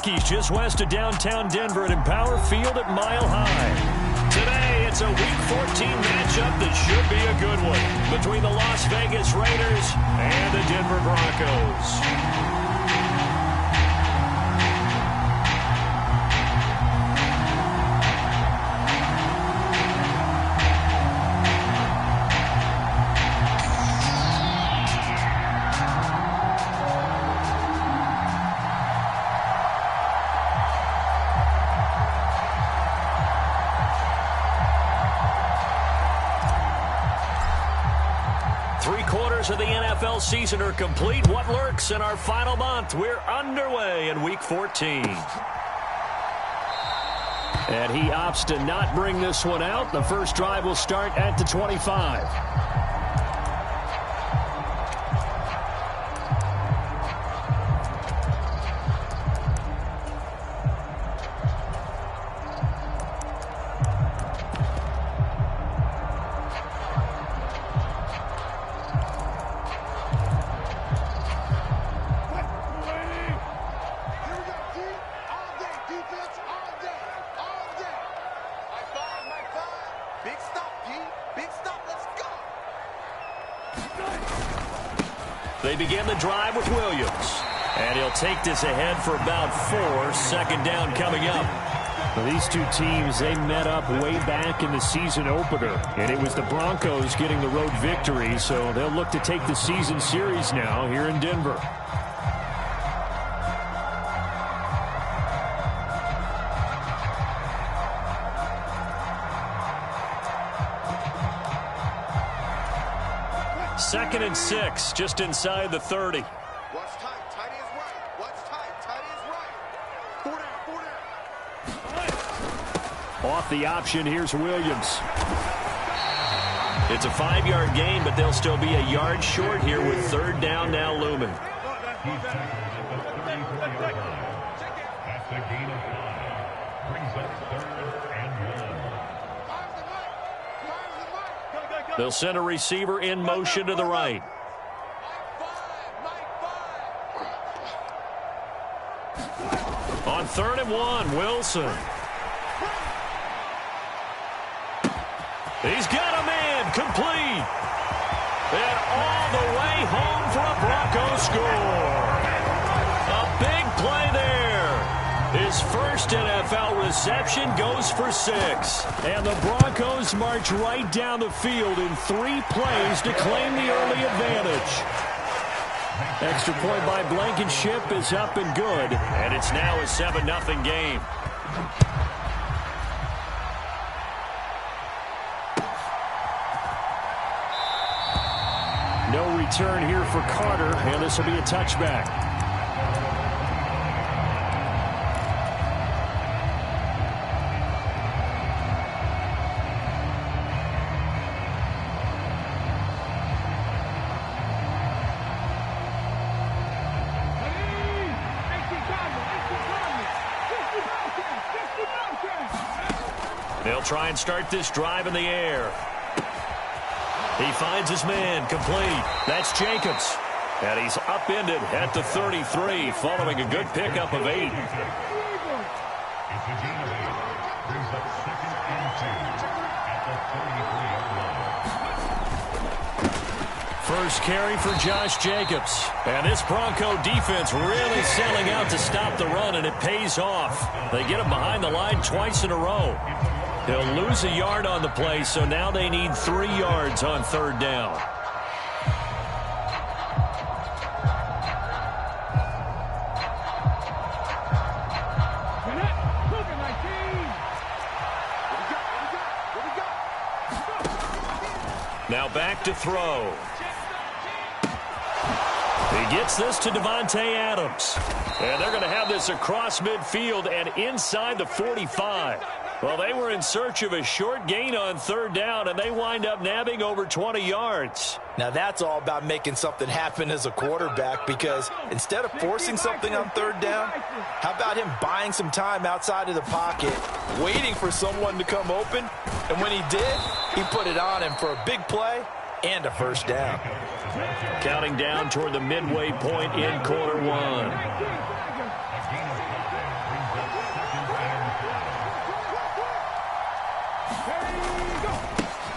He's just west of downtown Denver at Empower Field at Mile High. Today, it's a Week 14 matchup that should be a good one between the Las Vegas Raiders and the Denver Broncos. Of the NFL season are complete. What lurks in our final month? We're underway in Week 14. And he opts to not bring this one out. The first drive will start at the 25. They begin the drive with Williams. And he'll take this ahead for about 4. Second down coming up. Well, these two teams, they met up way back in the season opener. And it was the Broncos getting the road victory. So they'll look to take the season series now here in Denver. Second and 6, just inside the 30. What's tight? Tight is right. What's tight? Tight is right. 4 down. Off the option, here's Williams. It's a 5-yard gain, but they'll still be a yard short here with third down now looming. That's a gain of 5. Brings up 3rd and 1. They'll send a receiver in motion to the right. On 3rd and 1, Wilson. He's got a man complete. And all the way home for a Broncos score. A big play there. His first NFL reception goes for 6. And the Broncos march right down the field in 3 plays to claim the early advantage. Extra point by Blankenship is up and good. And it's now a 7-0 game. No return here for Carter, and this will be a touchback. They'll try and start this drive in the air. He finds his man complete. That's Jacobs. And he's upended at the 33 following a good pickup of 8. First carry for Josh Jacobs. And this Bronco defense really selling out to stop the run, and it pays off. They get him behind the line twice in a row. They'll lose a yard on the play, so now they need 3 yards on 3rd down. Now back to throw. He gets this to Devontae Adams. And they're going to have this across midfield and inside the 45. Well, they were in search of a short gain on 3rd down, and they wind up nabbing over 20 yards. Now, that's all about making something happen as a quarterback, because instead of forcing something on 3rd down, how about him buying some time outside of the pocket, waiting for someone to come open, and when he did, he put it on him for a big play and a first down. Counting down toward the midway point in quarter 1.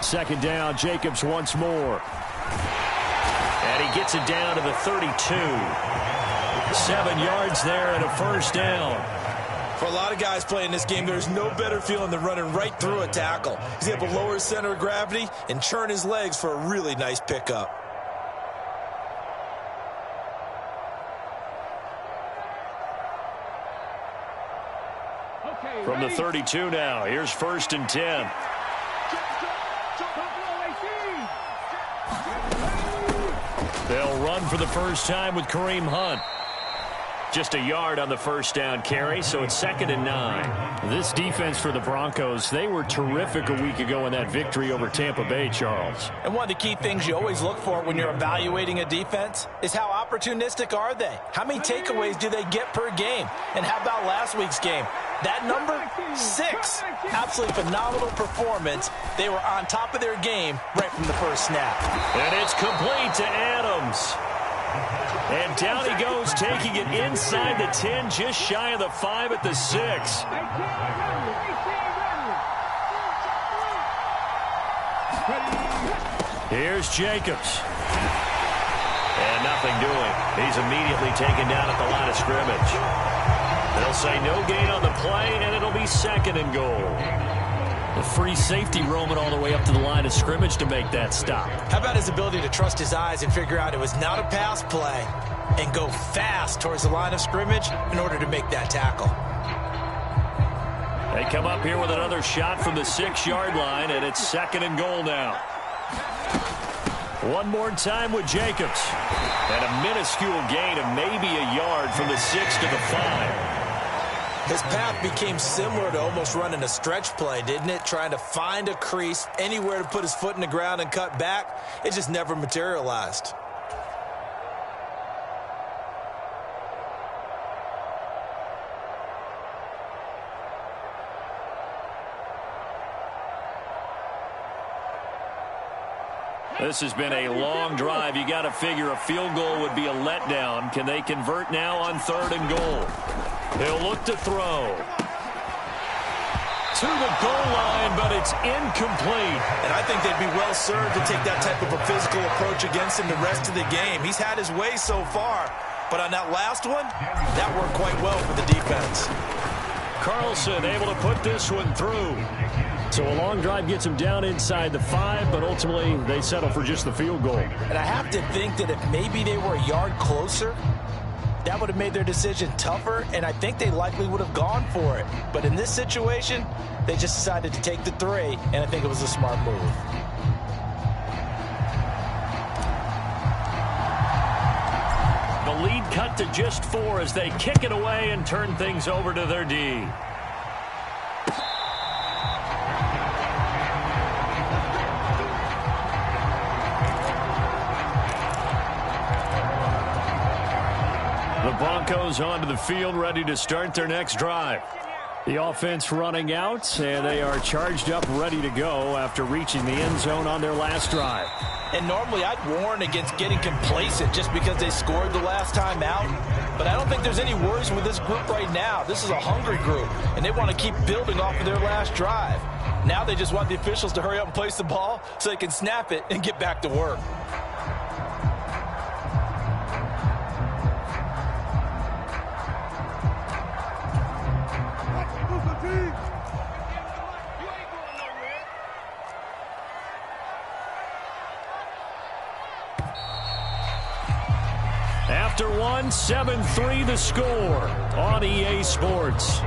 Second down, Jacobs once more. And he gets it down to the 32. 7 yards there and a first down. For a lot of guys playing this game, there's no better feeling than running right through a tackle. He's able to lower his center of gravity and churn his legs for a really nice pickup. From the 32 now, here's 1st and 10. They'll run for the first time with Kareem Hunt. Just a yard on the first down carry, so it's 2nd and 9. This defense for the Broncos, they were terrific a week ago in that victory over Tampa Bay, Charles. And one of the key things you always look for when you're evaluating a defense is how opportunistic are they? How many takeaways do they get per game? And how about last week's game? That number, 6. Absolutely phenomenal performance. They were on top of their game right from the first snap. And it's complete to Adams. And down he goes, taking it inside the 10, just shy of the 5 at the 6. Here's Jacobs. And nothing doing. He's immediately taken down at the line of scrimmage. They'll say no gain on the play, and it'll be 2nd and goal. The free safety roaming all the way up to the line of scrimmage to make that stop. How about his ability to trust his eyes and figure out it was not a pass play and go fast towards the line of scrimmage in order to make that tackle? They come up here with another shot from the 6-yard line, and it's 2nd and goal now. One more time with Jacobs. And a minuscule gain of maybe a yard from the 6 to the 5. His path became similar to almost running a stretch play, didn't it? Trying to find a crease, anywhere to put his foot in the ground and cut back. It just never materialized. This has been a long drive. You got to figure a field goal would be a letdown. Can they convert now on 3rd and goal? He'll look to throw. To the goal line, but it's incomplete. And I think they'd be well served to take that type of a physical approach against him the rest of the game. He's had his way so far, but on that last one, that worked quite well for the defense. Carlson able to put this one through. So a long drive gets him down inside the 5, but ultimately they settle for just the field goal. And I have to think that if maybe they were a yard closer, that would have made their decision tougher, and I think they likely would have gone for it. But in this situation, they just decided to take the 3, and I think it was a smart move. The lead cut to just 4 as they kick it away and turn things over to their D. The Broncos onto the field, ready to start their next drive. The offense running out, and they are charged up, ready to go after reaching the end zone on their last drive. And normally I'd warn against getting complacent just because they scored the last time out. But I don't think there's any worries with this group right now. This is a hungry group, and they want to keep building off of their last drive. Now they just want the officials to hurry up and place the ball so they can snap it and get back to work. After 1, 7-3 the score on EA Sports.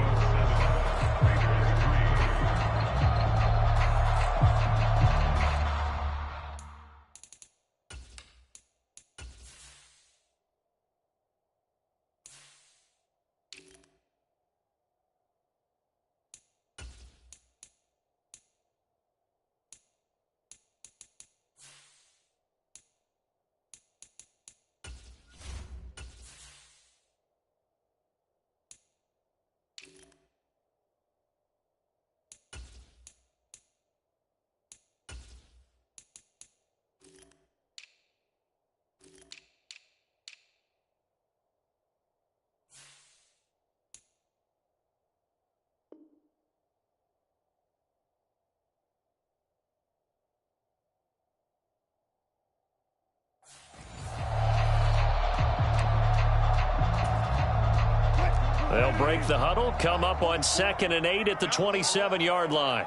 They'll break the huddle, come up on 2nd and 8 at the 27-yard line.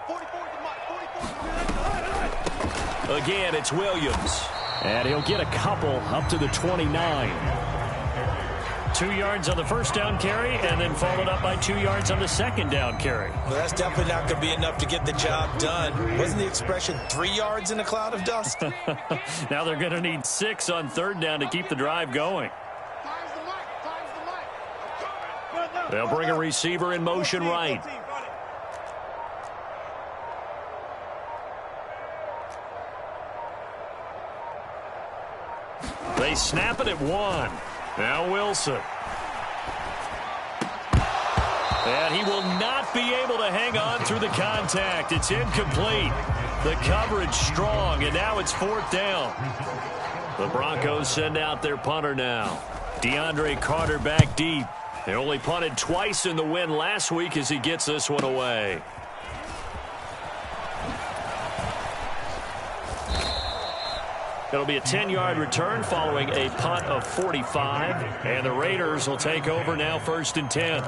Again, it's Williams. And he'll get a couple up to the 29. 2 yards on the first down carry, and then followed up by 2 yards on the second down carry. Well, that's definitely not going to be enough to get the job done. Wasn't the expression 3 yards in a cloud of dust? Now they're going to need 6 on third down to keep the drive going. They'll bring a receiver in motion right. They snap it at 1. Now Wilson. And he will not be able to hang on through the contact. It's incomplete. The coverage strong, and now it's 4th down. The Broncos send out their punter now. DeAndre Carter back deep. They only punted twice in the win last week as he gets this one away. It'll be a 10-yard return following a punt of 45. And the Raiders will take over now 1st and 10.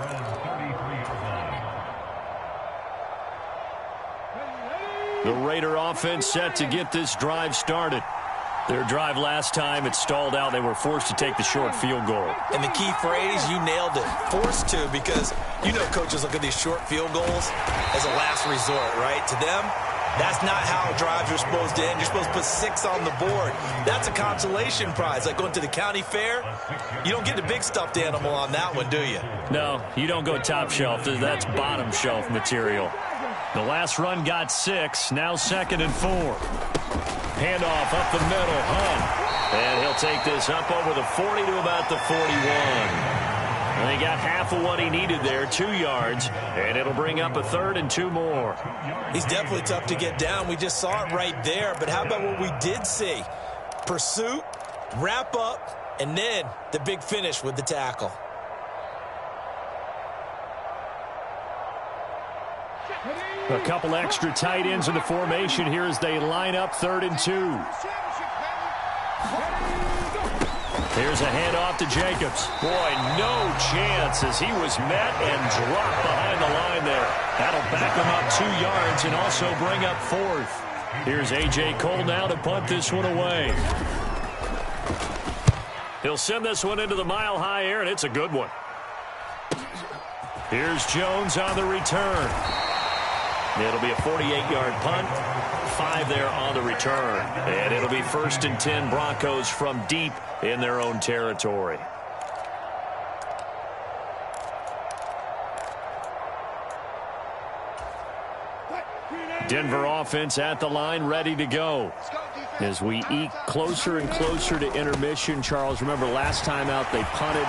The Raider offense set to get this drive started. Their drive last time, it stalled out. They were forced to take the short field goal. And the key phrase, you nailed it, forced to, because you know coaches look at these short field goals as a last resort, right? To them, that's not how drives are supposed to end. You're supposed to put 6 on the board. That's a consolation prize. Like going to the county fair, you don't get the big stuffed animal on that one, do you? No, you don't go top shelf. That's bottom shelf material. The last run got 6. Now 2nd and 4. Handoff up the middle. Hunt. And he'll take this up over the 40 to about the 41. And he got half of what he needed there, 2 yards. And it'll bring up a 3rd and 2 more. He's definitely tough to get down. We just saw it right there. But how about what we did see? Pursuit, wrap up, and then the big finish with the tackle. A couple extra tight ends in the formation here as they line up 3rd and 2. Here's a handoff to Jacobs. Boy, no chance as he was met and dropped behind the line there. That'll back him up 2 yards and also bring up 4th. Here's A.J. Cole now to punt this one away. He'll send this one into the mile-high air, and it's a good one. Here's Jones on the return. It'll be a 48-yard punt. 5 there on the return. And it'll be 1st and 10 Broncos from deep in their own territory. Denver offense at the line, ready to go. As we eke closer and closer to intermission, Charles, remember last time out they punted.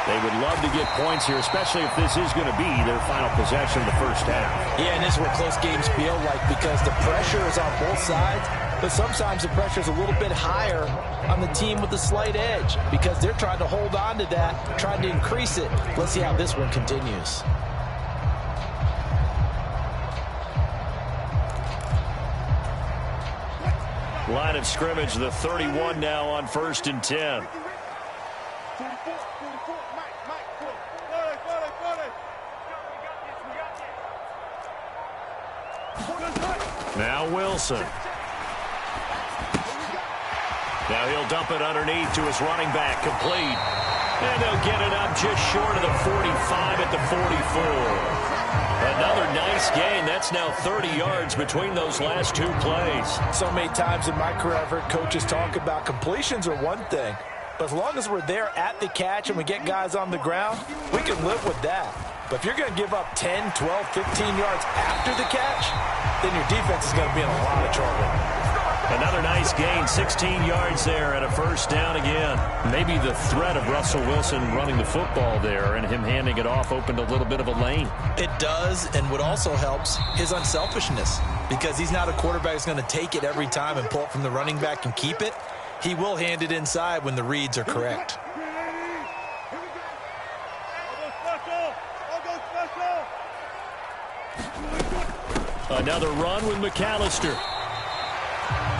They would love to get points here, especially if this is going to be their final possession of the first half. Yeah, and this is what close games feel like because the pressure is on both sides, but sometimes the pressure is a little bit higher on the team with the slight edge because they're trying to hold on to that, trying to increase it. Let's see how this one continues. Line of scrimmage, the 31 now on 1st and 10. Now Wilson. Now he'll dump it underneath to his running back, complete. And they'll get it up just short of the 45 at the 44. Another nice gain. That's now 30 yards between those last 2 plays. So many times in my career I've heard coaches talk about completions are one thing, but as long as we're there at the catch and we get guys on the ground, we can live with that. But if you're going to give up 10, 12, 15 yards after the catch, then your defense is going to be in a lot of trouble. Another nice gain, 16 yards there and a 1st down again. Maybe the threat of Russell Wilson running the football there and him handing it off opened a little bit of a lane. It does, and what also helps, his unselfishness. Because he's not a quarterback who's going to take it every time and pull it from the running back and keep it. He will hand it inside when the reads are correct. Another run with McAllister.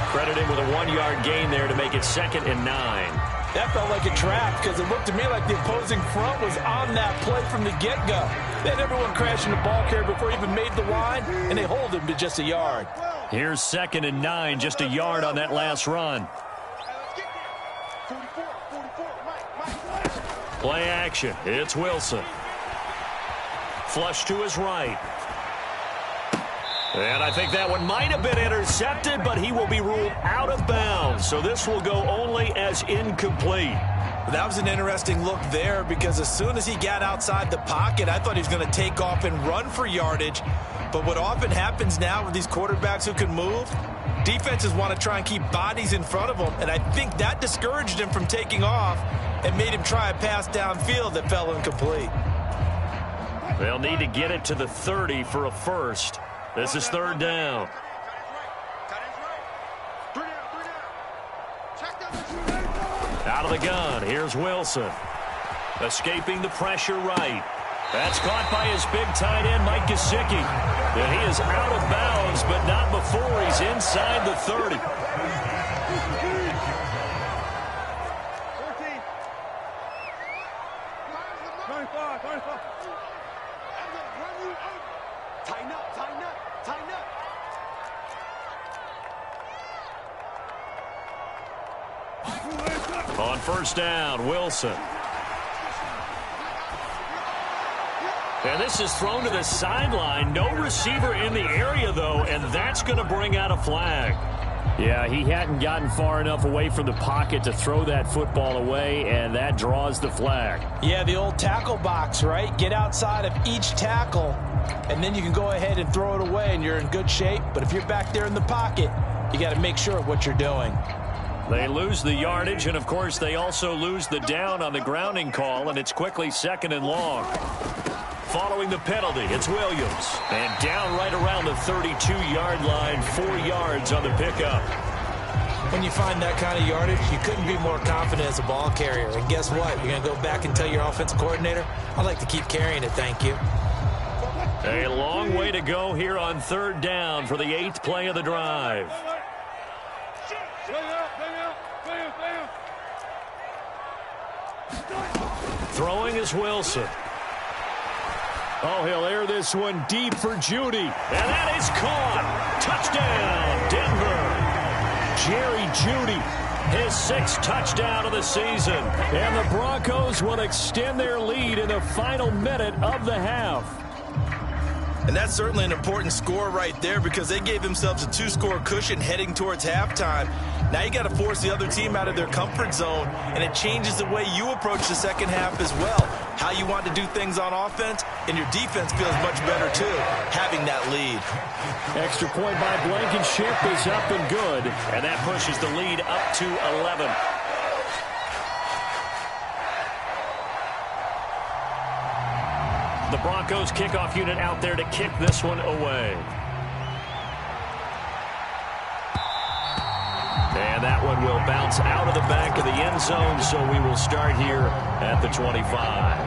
Credit him with a 1-yard gain there to make it 2nd and 9. That felt like a trap because it looked to me like the opposing front was on that play from the get-go. They had everyone crashing the ball carrier before he even made the line, and they hold him to just a yard. Here's 2nd and 9, just a yard on that last run. Play action. It's Wilson. Flush to his right. And I think that one might have been intercepted, but he will be ruled out of bounds. So this will go only as incomplete. That was an interesting look there because as soon as he got outside the pocket, I thought he was going to take off and run for yardage. But what often happens now with these quarterbacks who can move, defenses want to try and keep bodies in front of them. And I think that discouraged him from taking off and made him try a pass downfield that fell incomplete. They'll need to get it to the 30 for a first. This is 3rd down. Out of the gun, here's Wilson. Escaping the pressure right. That's caught by his big tight end, Mike Gesicki. And he is out of bounds, but not before he's inside the 30. On 1st down, Wilson. And this is thrown to the sideline. No receiver in the area, though, and that's going to bring out a flag. Yeah, he hadn't gotten far enough away from the pocket to throw that football away, and that draws the flag. Yeah, the old tackle box, right? Get outside of each tackle, and then you can go ahead and throw it away, and you're in good shape. But if you're back there in the pocket, you got to make sure of what you're doing. They lose the yardage, and, of course, they also lose the down on the grounding call, and it's quickly 2nd and long. Following the penalty, it's Williams. And down right around the 32-yard line, 4 yards on the pickup. When you find that kind of yardage, you couldn't be more confident as a ball carrier. And guess what? You're going to go back and tell your offensive coordinator, I'd like to keep carrying it, thank you. A long way to go here on 3rd down for the 8th play of the drive. Throwing is Wilson. Oh, he'll air this one deep for Judy. And that is caught. Touchdown, Denver. Jerry Judy, his 6th touchdown of the season. And the Broncos will extend their lead in the final minute of the half. And that's certainly an important score right there because they gave themselves a 2-score cushion heading towards halftime. Now you got to force the other team out of their comfort zone, and it changes the way you approach the second half as well. How you want to do things on offense, and your defense feels much better too, having that lead. Extra point by Blankenship is up and good, and that pushes the lead up to 11. The Broncos kickoff unit out there to kick this one away. And that one will bounce out of the back of the end zone, so we will start here at the 25.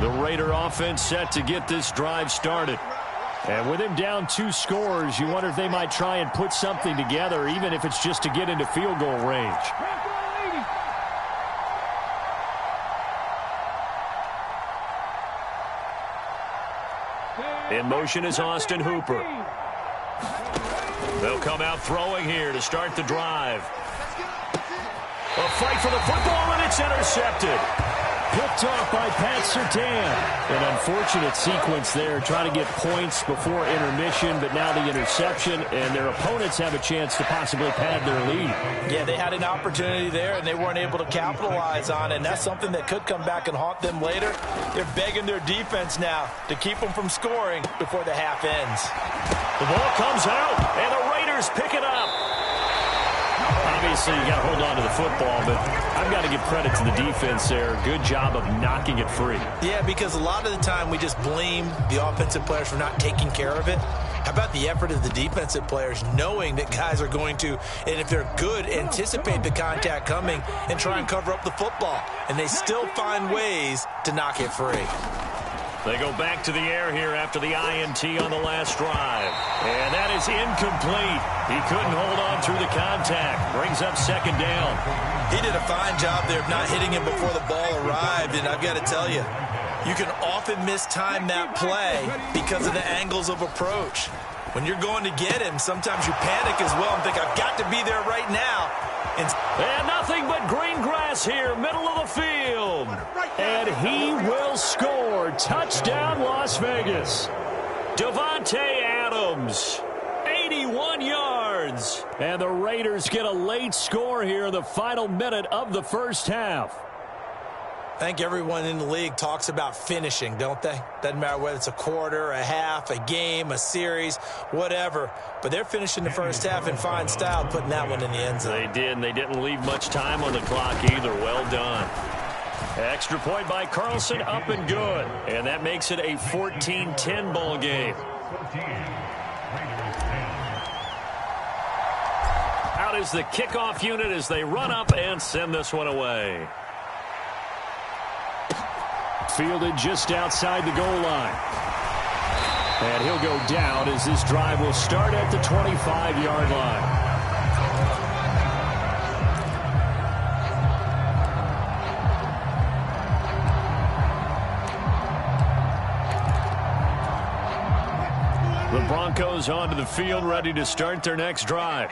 The Raider offense set to get this drive started. And with him down 2 scores, you wonder if they might try and put something together, even if it's just to get into field goal range. In motion is Austin Hooper. They'll come out throwing here to start the drive. A fight for the football, and it's intercepted. Picked off by Pat Surtain. An unfortunate sequence there, trying to get points before intermission, but now the interception, and their opponents have a chance to possibly pad their lead. Yeah, they had an opportunity there, and they weren't able to capitalize on it, and that's something that could come back and haunt them later. They're begging their defense now to keep them from scoring before the half ends. The ball comes out, and the Raiders pick it up. Obviously, you got to hold on to the football, but I've got to give credit to the defense there. Good job of knocking it free. Yeah, because a lot of the time we just blame the offensive players for not taking care of it. How about the effort of the defensive players knowing that guys are going to, and if they're good, anticipate the contact coming and try and cover up the football. And they still find ways to knock it free. They go back to the air here after the INT on the last drive. And that is incomplete. He couldn't hold on through the contact. Brings up second down. He did a fine job there of not hitting him before the ball arrived. And I've got to tell you, you can often mistime that play because of the angles of approach. When you're going to get him, sometimes you panic as well and think, I've got to be there right now. And nothing but green grass here, middle of the field. And he will score. Touchdown, Las Vegas. Davante Adams, 81 yards. And the Raiders get a late score here in the final minute of the first half. I think everyone in the league talks about finishing, don't they? Doesn't matter whether it's a quarter, a half, a game, a series, whatever. But they're finishing the first half in fine style, putting that one in the end zone. They did, and they didn't leave much time on the clock either. Well done. Extra point by Carlson, up and good. And that makes it a 14-10 ball game. Out is the kickoff unit as they run up and send this one away. Fielded just outside the goal line. And he'll go down as this drive will start at the 25-yard line. The Broncos onto the field, ready to start their next drive.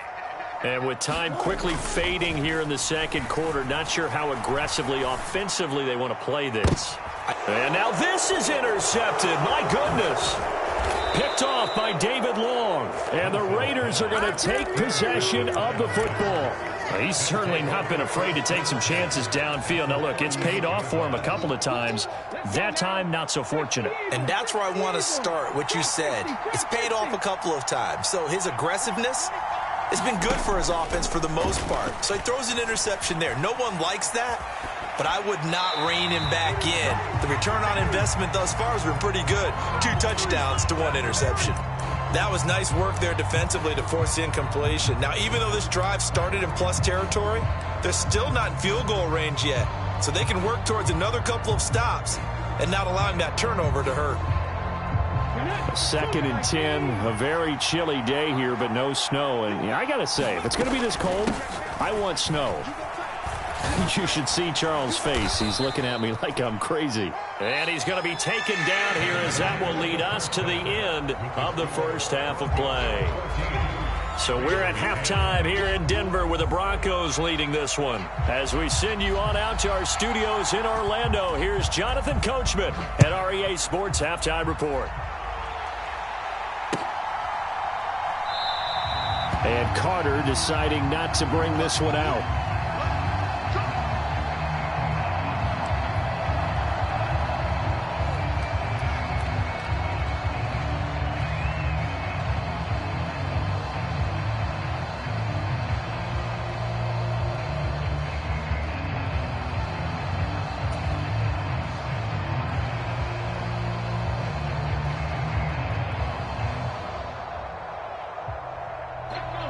And with time quickly fading here in the second quarter, not sure how aggressively, offensively they want to play this. And now this is intercepted. My goodness. Picked off by David Long. And the Raiders are going to take possession of the football. He's certainly not been afraid to take some chances downfield. Now, look, it's paid off for him a couple of times. That time, not so fortunate. And that's where I want to start, what you said. It's paid off a couple of times. So his aggressiveness has been good for his offense for the most part. So he throws an interception there. No one likes that, but I would not rein him back in. The return on investment thus far has been pretty good. 2 touchdowns to 1 interception. That was nice work there defensively to force the incompletion. Now, even though this drive started in plus territory, they're still not in field goal range yet. So they can work towards another couple of stops and not allowing that turnover to hurt. 2nd and 10, a very chilly day here, but no snow. And I got to say, if it's going to be this cold, I want snow. You should see Charles' face. He's looking at me like I'm crazy. And he's going to be taken down here as that will lead us to the end of the first half of play. So we're at halftime here in Denver with the Broncos leading this one. As we send you on out to our studios in Orlando, here's Jonathan Coachman at REA Sports Halftime Report. And Carter deciding not to bring this one out.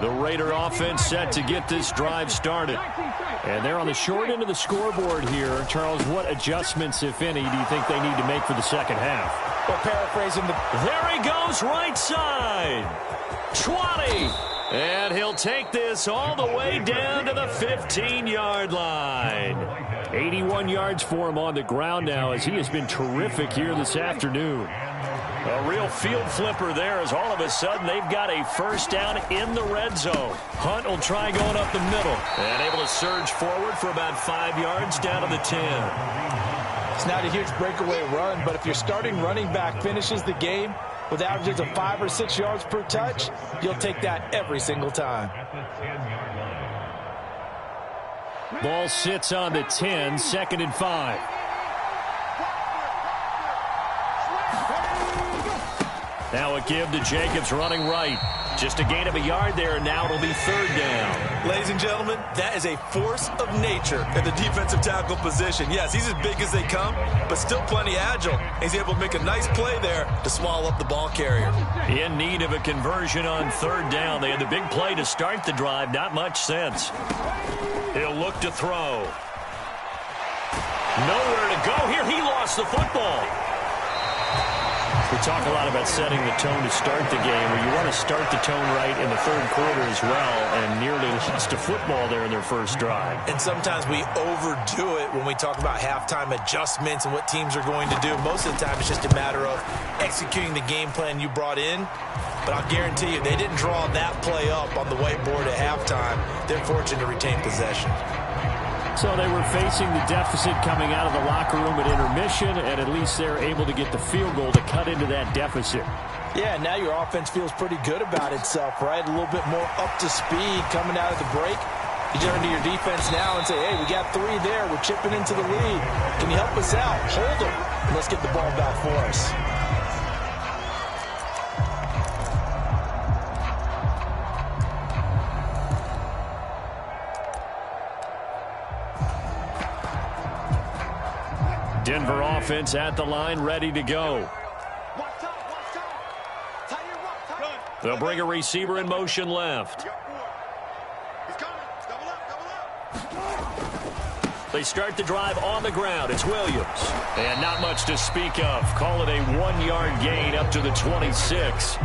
The Raider offense set to get this drive started. And they're on the short end of the scoreboard here. Charles, what adjustments, if any, do you think they need to make for the second half? Well, paraphrasing there he goes, right side. 20. And he'll take this all the way down to the 15-yard line. 81 yards for him on the ground now as he has been terrific here this afternoon. A real field flipper there as all of a sudden they've got a first down in the red zone. Hunt will try going up the middle and able to surge forward for about 5 yards down to the 10. It's not a huge breakaway run, but if your starting running back finishes the game with averages of 5 or 6 yards per touch, you'll take that every single time. Ball sits on the 10, 2nd and 5. Now a give to Jacobs running right. Just a gain of a yard there, and now it'll be 3rd down. Ladies and gentlemen, that is a force of nature at the defensive tackle position. Yes, he's as big as they come, but still plenty agile. He's able to make a nice play there to swallow up the ball carrier. In need of a conversion on 3rd down. They had the big play to start the drive. Not much sense. He'll look to throw. Nowhere to go here. He lost the football. We talk a lot about setting the tone to start the game, where you want to start the tone right in the third quarter as well, and nearly lost to football there in their first drive. And sometimes we overdo it when we talk about halftime adjustments and what teams are going to do. Most of the time, it's just a matter of executing the game plan you brought in. But I'll guarantee you, they didn't draw that play up on the whiteboard at halftime. They're fortunate to retain possession. So they were facing the deficit coming out of the locker room at intermission, and at least they're able to get the field goal to cut into that deficit. Yeah, now your offense feels pretty good about itself, right? A little bit more up to speed coming out of the break. You turn to your defense now and say, hey, we got 3 there. We're chipping into the lead. Can you help us out? Hold them. And let's get the ball back for us. Denver offense at the line, ready to go. They'll bring a receiver in motion left. They start the drive on the ground. It's Williams. And not much to speak of. Call it a 1-yard gain up to the 26.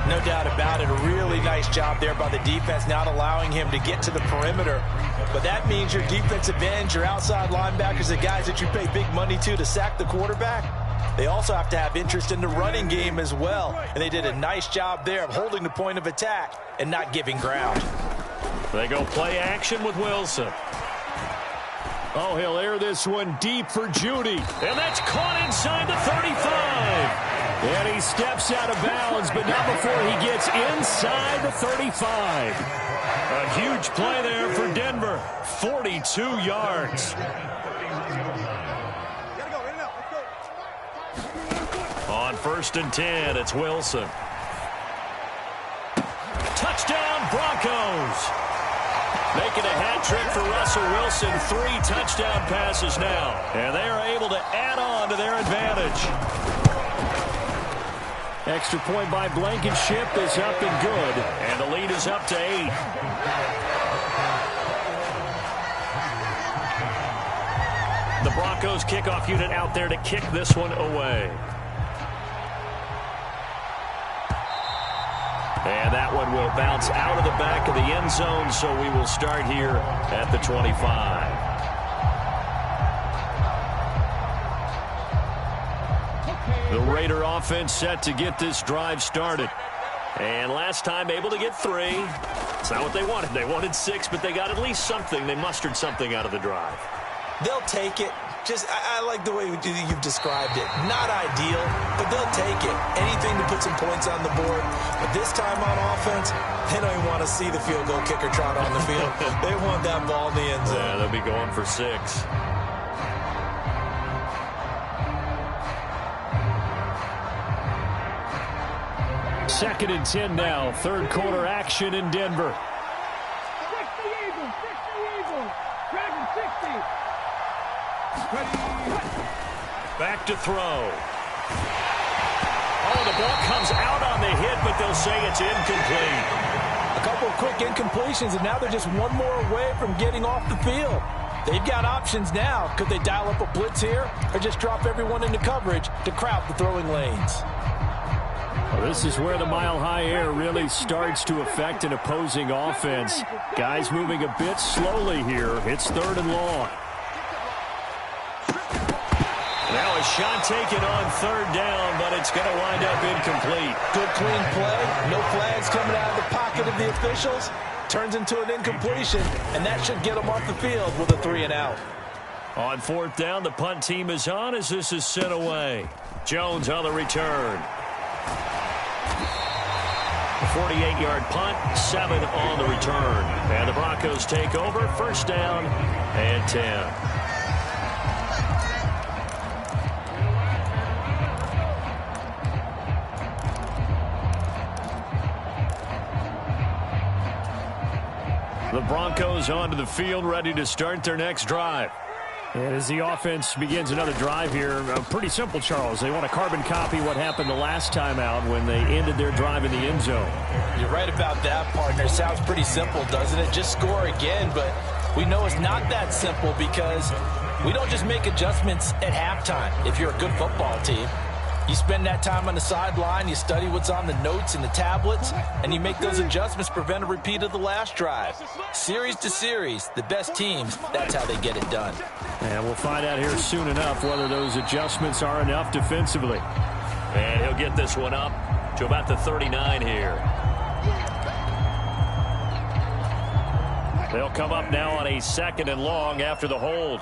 No doubt about it. A really nice job there by the defense, not allowing him to get to the perimeter. But that means your defensive ends, your outside linebackers, the guys that you pay big money to sack the quarterback, they also have to have interest in the running game as well. And they did a nice job there of holding the point of attack and not giving ground. They go play action with Wilson. Oh, he'll air this one deep for Judy. And that's caught inside the 35. And he steps out of bounds, but not before he gets inside the 35. A huge play there for Denver. 42 yards. On 1st and 10, it's Wilson. Touchdown, Broncos. Making a hat trick for Russell Wilson. 3 touchdown passes now. And they are able to add on to their advantage. Extra point by Blankenship is up and good. And the lead is up to 8. The Broncos kickoff unit out there to kick this one away. And that one will bounce out of the back of the end zone, so we will start here at the 25. The Raider offense set to get this drive started. And last time able to get 3. It's not what they wanted. They wanted 6, but they got at least something. They mustered something out of the drive. They'll take it. I like the way you've described it. Not ideal, but they'll take it. Anything to put some points on the board. But this time on offense, they don't even want to see the field goal kicker trot on the field. They want that ball in the end zone. Yeah, they'll be going for 6. Second and 10 now. Third quarter action in Denver. 60 Eagles, 60 Eagles. Dragon 60. Back to throw. Oh, the ball comes out on the hit, but they'll say it's incomplete. A couple of quick incompletions, and now they're just one more away from getting off the field. They've got options now. Could they dial up a blitz here or just drop everyone into coverage to crowd the throwing lanes? Well, this is where the mile-high air really starts to affect an opposing offense. Guys moving a bit slowly here. It's 3rd and long. Now a shot taken on 3rd down, but it's going to wind up incomplete. Good clean play. No flags coming out of the pocket of the officials. Turns into an incompletion, and that should get them off the field with a 3 and out. On 4th down, the punt team is on as this is sent away. Jones on the return. 48-yard punt, 7 on the return. And the Broncos take over, 1st down and 10. The Broncos onto the field, ready to start their next drive. And as the offense begins another drive here, pretty simple, Charles. They want to carbon copy what happened the last time out when they ended their drive in the end zone. You're right about that, partner. Sounds pretty simple, doesn't it? Just score again, but we know it's not that simple because we don't just make adjustments at halftime if you're a good football team. You spend that time on the sideline, you study what's on the notes and the tablets, and you make those adjustments to prevent a repeat of the last drive. Series to series, the best teams, that's how they get it done. And we'll find out here soon enough whether those adjustments are enough defensively. And he'll get this one up to about the 39 here. They'll come up now on a 2nd and long after the hold.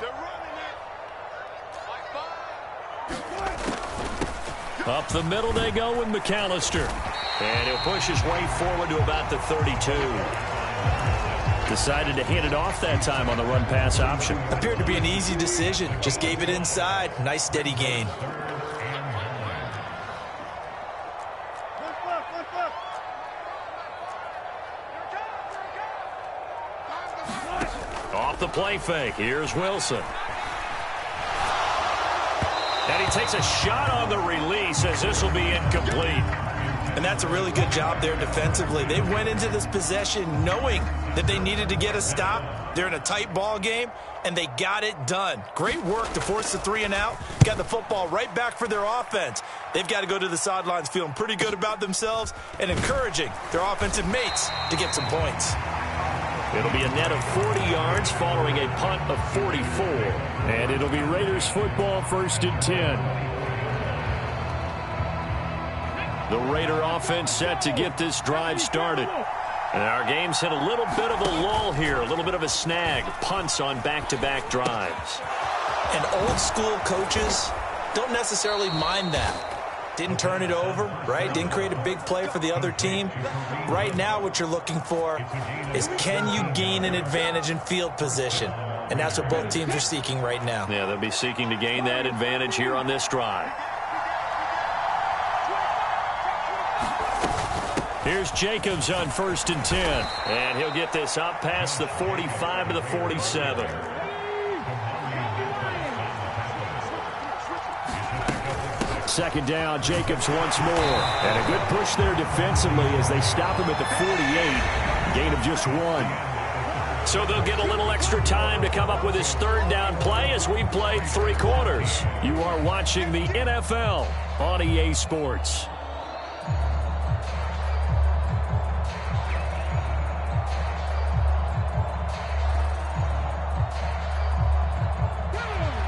Up the middle they go with McAllister. And he'll push his way forward to about the 32. Decided to hand it off that time on the run-pass option. Appeared to be an easy decision. Just gave it inside. Nice steady gain. Off the play fake. Here's Wilson. And he takes a shot on the release as this will be incomplete. And that's a really good job there defensively. They went into this possession knowing that they needed to get a stop. They're in a tight ball game, and they got it done. Great work to force the 3 and out. Got the football right back for their offense. They've got to go to the sidelines feeling pretty good about themselves and encouraging their offensive mates to get some points. It'll be a net of 40 yards following a punt of 44. And it'll be Raiders football, 1st and 10. The Raider offense set to get this drive started. And our game's hit a little bit of a lull here, a little bit of a snag. Punts on back-to-back drives. And old school coaches don't necessarily mind that. Didn't turn it over, right? Didn't create a big play for the other team. Right now what you're looking for is, can you gain an advantage in field position? And that's what both teams are seeking right now. Yeah, they'll be seeking to gain that advantage here on this drive. Here's Jacobs on 1st and 10. And he'll get this up past the 45 to the 47. Second down, Jacobs once more. And a good push there defensively as they stop him at the 48. Gain of just 1. So they'll get a little extra time to come up with his 3rd down play as we played 3 quarters. You are watching the NFL on EA Sports.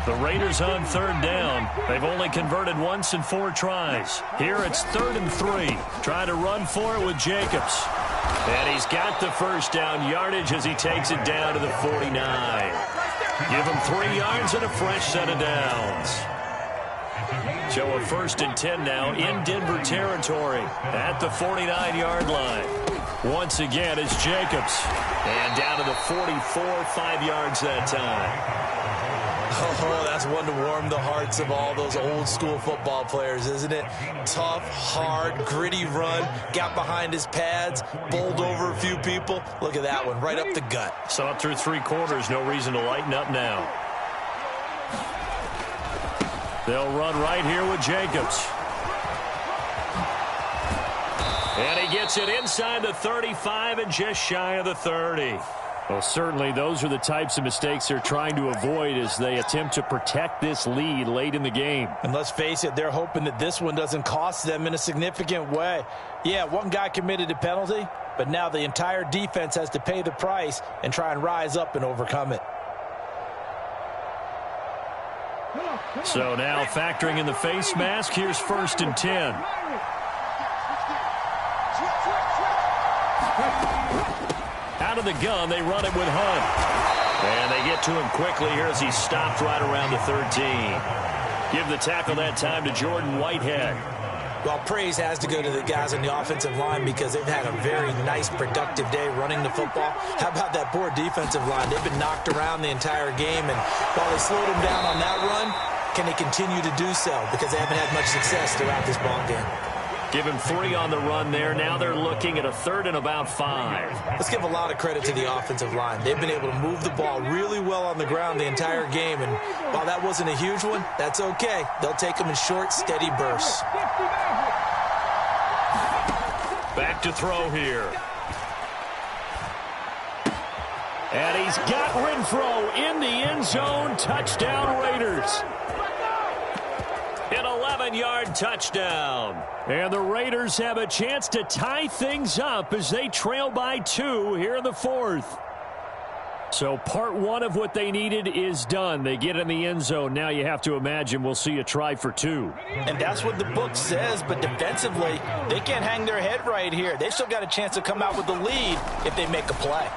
The Raiders on 3rd down. They've only converted once in 4 tries. Here it's 3rd and 3. Trying to run for it with Jacobs. And he's got the 1st down yardage as he takes it down to the 49. Give him 3 yards and a fresh set of downs. So a 1st and 10 now in Denver territory at the 49-yard line. Once again, it's Jacobs. And down to the 44, 5 yards that time. Oh, that's one to warm the hearts of all those old school football players, isn't it? Tough, hard, gritty run, got behind his pads, bowled over a few people. Look at that one, right up the gut. So up through 3 quarters, no reason to lighten up now. They'll run right here with Jacobs. And he gets it inside the 35 and just shy of the 30. Well, certainly those are the types of mistakes they're trying to avoid as they attempt to protect this lead late in the game. And let's face it, they're hoping that this one doesn't cost them in a significant way. Yeah, one guy committed a penalty, but now the entire defense has to pay the price and try and rise up and overcome it. So now factoring in the face mask, here's 1st and 10. Out of the gun, they run it with Hunt. And they get to him quickly here as he stopped right around the 13. Give the tackle that time to Jordan Whitehead. Well, praise has to go to the guys on the offensive line because they've had a very nice, productive day running the football. How about that poor defensive line? They've been knocked around the entire game, and while they slowed them down on that run, can they continue to do so? Because they haven't had much success throughout this ball game. Give him 3 on the run there. Now they're looking at a 3rd and about 5. Let's give a lot of credit to the offensive line. They've been able to move the ball really well on the ground the entire game. And while that wasn't a huge one, that's okay. They'll take them in short, steady bursts. Back to throw here. And he's got Renfro in the end zone. Touchdown Raiders. An 11 57-yard touchdown. And the Raiders have a chance to tie things up as they trail by 2 here in the fourth. So part one of what they needed is done. They get in the end zone. Now you have to imagine we'll see a try for 2. And that's what the book says, but defensively, they can't hang their head right here. They've still got a chance to come out with the lead if they make a play.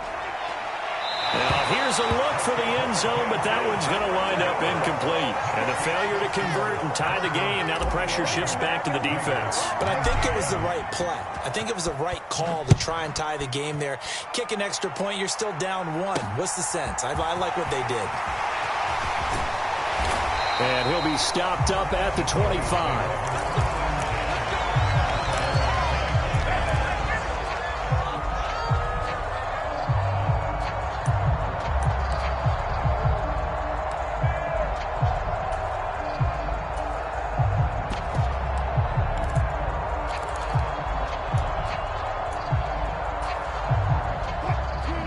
Now here's a look for the end zone, but that one's going to wind up incomplete. And a failure to convert and tie the game. Now the pressure shifts back to the defense. But I think it was the right play. I think it was the right call to try and tie the game there. Kick an extra point, you're still down 1. What's the sense? I like what they did. And he'll be stopped up at the 25.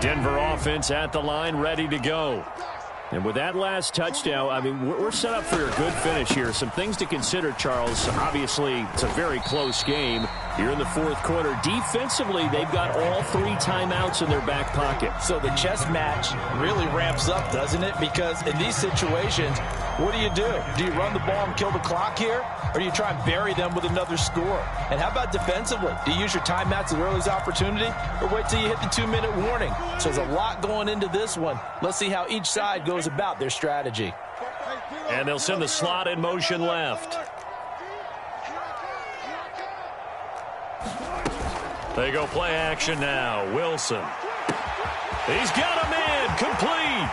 Denver offense at the line, ready to go. And with that last touchdown, I mean, we're set up for a good finish here. Some things to consider, Charles. Obviously, it's a very close game here in the fourth quarter. Defensively, they've got all 3 timeouts in their back pocket. So the chess match really ramps up, doesn't it? Because in these situations, what do? Do you run the ball and kill the clock here? Or do you try and bury them with another score? And how about defensively? Do you use your timeouts at the earliest opportunity? Or wait till you hit the 2-minute warning? So there's a lot going into this one. Let's see how each side goes about their strategy. And they'll send the slot in motion left. They go play action now. Wilson. He's got him in. Complete.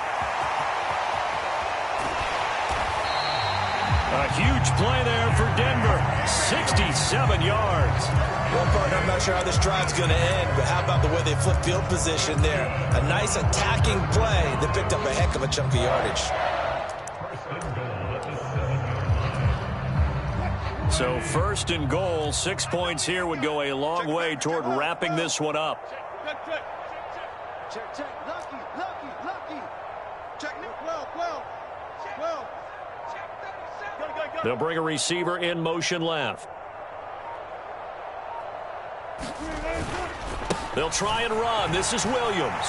A huge play there for Denver. 67 yards. Well, partner, I'm not sure how this drive's going to end, but how about the way they flip field position there? A nice attacking play that picked up a heck of a chunk of yardage. So first and goal, 6 points here would go a long way toward wrapping this one up. Check. Lucky. Check, 12. They'll bring a receiver in motion left. They'll try and run. This is Williams.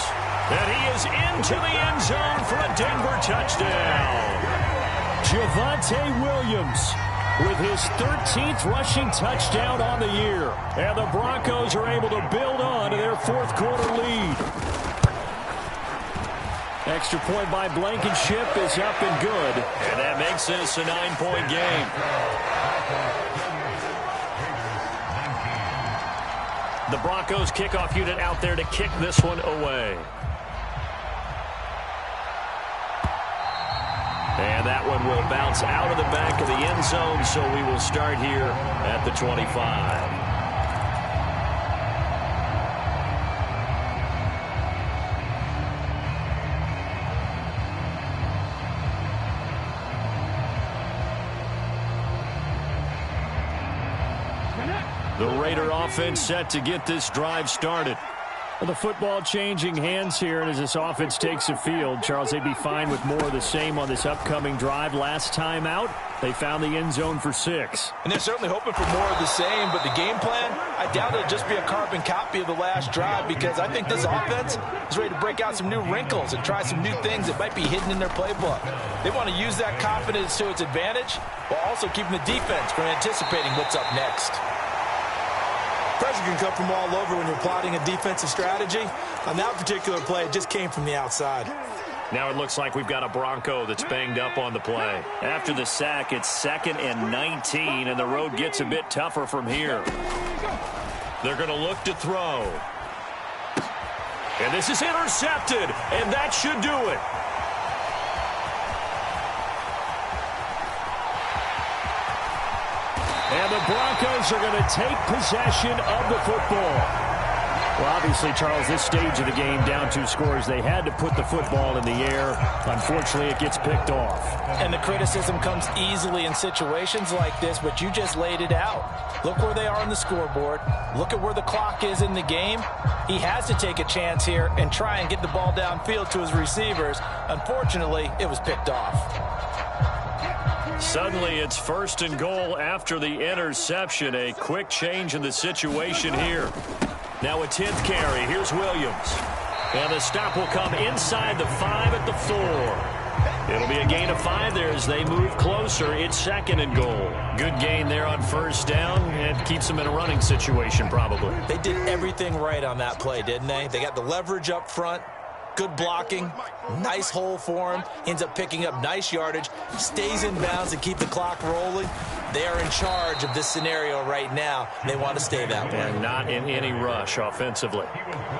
And he is into the end zone for a Denver touchdown. Javonte Williams with his 13th rushing touchdown on the year. And the Broncos are able to build on to their fourth quarter lead. Extra point by Blankenship is up and good. And that makes this a 9-point game. The Broncos kickoff unit out there to kick this one away. And that one will bounce out of the back of the end zone, so we will start here at the 25. The Raider offense set to get this drive started. Well, the football changing hands here, and as this offense takes the field, Charles, they'd be fine with more of the same on this upcoming drive. Last time out, they found the end zone for 6. And they're certainly hoping for more of the same, but the game plan, I doubt it'll just be a carbon copy of the last drive, because I think this offense is ready to break out some new wrinkles and try some new things that might be hidden in their playbook. They want to use that confidence to its advantage while also keeping the defense from anticipating what's up next. Pressure can come from all over when you're plotting a defensive strategy. On that particular play, it just came from the outside. Now it looks like we've got a Bronco that's banged up on the play. After the sack, it's 2nd and 19, and the road gets a bit tougher from here. They're going to look to throw. And this is intercepted, and that should do it. And the Broncos are going to take possession of the football. Well, obviously, Charles, this stage of the game, down 2 scores, they had to put the football in the air. Unfortunately, it gets picked off. And the criticism comes easily in situations like this, but you just laid it out. Look where they are on the scoreboard. Look at where the clock is in the game. He has to take a chance here and try and get the ball downfield to his receivers. Unfortunately, it was picked off. Suddenly, it's 1st and goal after the interception. A quick change in the situation here. Now a 10th carry. Here's Williams. And the stop will come inside the 5 at the 4. It'll be a gain of 5 there as they move closer. It's 2nd and goal. Good gain there on 1st down. It keeps them in a running situation probably. They did everything right on that play, didn't they? They got the leverage up front. Good blocking, nice hole for him, ends up picking up nice yardage, stays in bounds and keep the clock rolling. They are in charge of this scenario right now. They want to stay that way. And not in any rush offensively.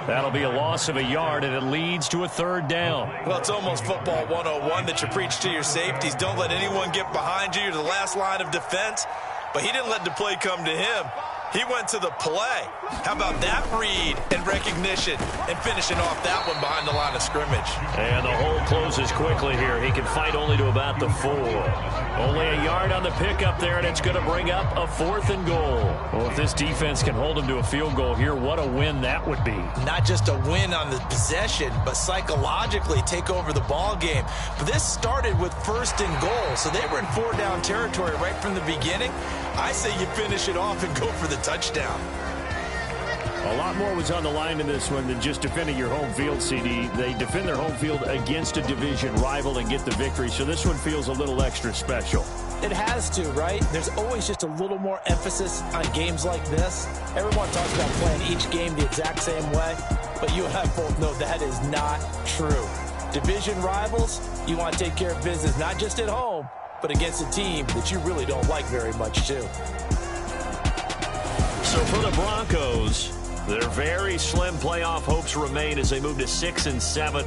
That'll be a loss of a yard, and it leads to a 3rd down. Well, it's almost football 101 that you preach to your safeties. Don't let anyone get behind you. You're the last line of defense. But he didn't let the play come to him. He went to the play. How about that read and recognition and finishing off that one behind the line of scrimmage? And the hole closes quickly here. He can fight only to about the 4. Only a yard on the pickup there, and it's going to bring up a 4th and goal. Well, if this defense can hold him to a field goal here, what a win that would be. Not just a win on the possession, but psychologically take over the ball game. But this started with 1st and goal, so they were in 4-down territory right from the beginning. I say you finish it off and go for the touchdown. A lot more was on the line in this one than just defending your home field, CD. They defend their home field against a division rival and get the victory, so this one feels a little extra special. It has to, right? There's always just a little more emphasis on games like this. Everyone talks about playing each game the exact same way, but you and I both know that is not true. Division rivals, you want to take care of business not just at home, but against a team that you really don't like very much, too. So for the Broncos, their very slim playoff hopes remain as they move to 6-7.